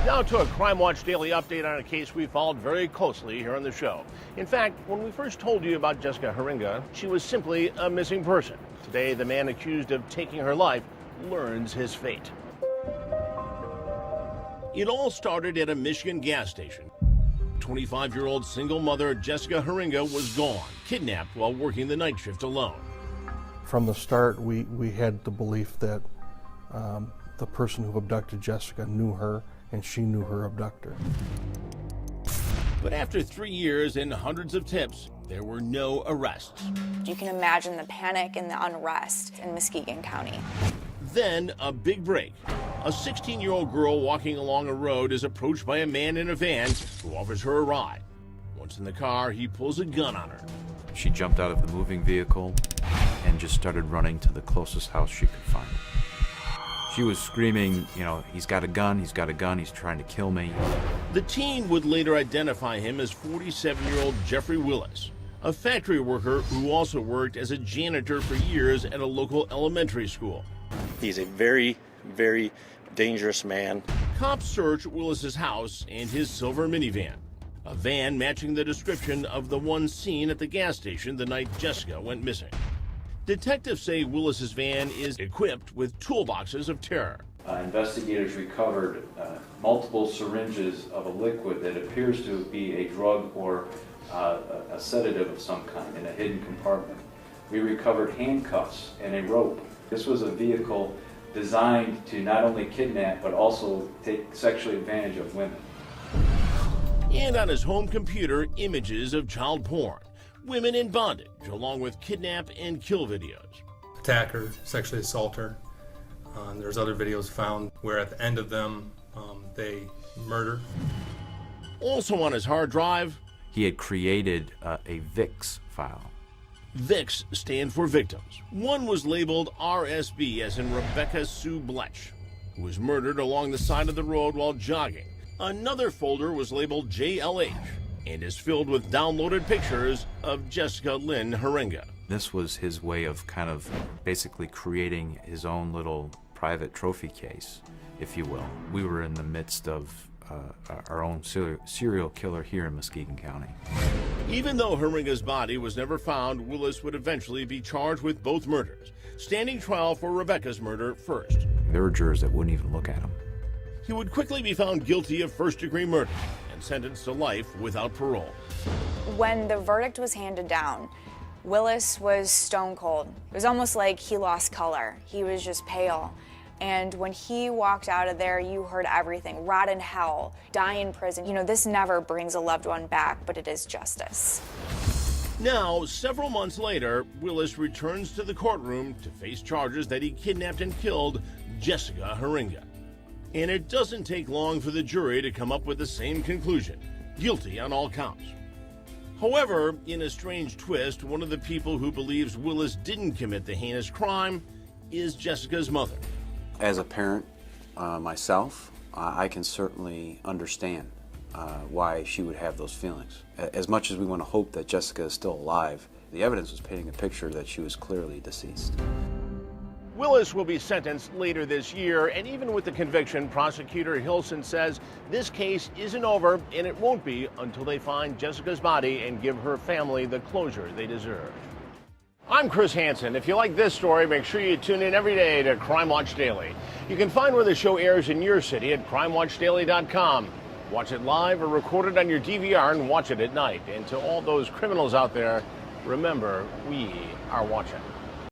Now to a Crime Watch Daily update on a case we followed very closely here on the show. In fact, when we first told you about Jessica Heeringa, she was simply a missing person. Today, the man accused of taking her life learns his fate. It all started at a Michigan gas station. 25-year-old single mother Jessica Heeringa was gone, kidnapped while working the night shift alone. From the start, we had the belief that the person who abducted Jessica knew her, and she knew her abductor. But after 3 years and hundreds of tips, there were no arrests. You can imagine the panic and the unrest in Muskegon County. Then a big break. A 16-year-old girl walking along a road is approached by a man in a van who offers her a ride. Once in the car, he pulls a gun on her. She jumped out of the moving vehicle and just started running to the closest house she could find. She was screaming, you know, he's got a gun, he's trying to kill me. The teen would later identify him as 47-year-old Jeffrey Willis, a factory worker who also worked as a janitor for years at a local elementary school. He's a very, very dangerous man. Cops search Willis's house and his silver minivan, a van matching the description of the one seen at the gas station the night Jessica went missing. Detectives say Willis's van is equipped with toolboxes of terror. Investigators recovered multiple syringes of a liquid that appears to be a drug or a sedative of some kind in a hidden compartment. We recovered handcuffs and a rope. This was a vehicle designed to not only kidnap but also take sexual advantage of women. And on his home computer, images of child porn, women in bondage, along with kidnap and kill videos. Attack her, sexually assault her. There's other videos found where at the end of them, they murder. Also on his hard drive, He had created a VIX file. VIX stand for victims. One was labeled RSB, as in Rebecca Sue Bletch, who was murdered along the side of the road while jogging. Another folder was labeled JLH and is filled with downloaded pictures of Jessica Lynn Heeringa. This was his way of kind of basically creating his own little private trophy case, if you will. We were in the midst of our own serial killer here in Muskegon County. Even though Heeringa's body was never found, Willis would eventually be charged with both murders, standing trial for Rebecca's murder first. There were jurors that wouldn't even look at him. He would quickly be found guilty of first-degree murder and sentenced to life without parole. When the verdict was handed down, Willis was stone cold. It was almost like he lost color. He was just pale. And when he walked out of there, you heard everything. Rot in hell, die in prison. You know, this never brings a loved one back, but it is justice. Now, several months later, Willis returns to the courtroom to face charges that he kidnapped and killed Jessica Heeringa. And it doesn't take long for the jury to come up with the same conclusion: guilty on all counts. However, in a strange twist, one of the people who believes Willis didn't commit the heinous crime is Jessica's mother. As a parent myself, I can certainly understand why she would have those feelings. As much as we want to hope that Jessica is still alive, the evidence was painting a picture that she was clearly deceased. Willis will be sentenced later this year, and even with the conviction, prosecutor Hansen says this case isn't over, and it won't be until they find Jessica's body and give her family the closure they deserve. I'm Chris Hansen. If you like this story, make sure you tune in every day to Crime Watch Daily. You can find where the show airs in your city at crimewatchdaily.com. Watch it live or record it on your DVR and watch it at night. And to all those criminals out there, remember, we are watching.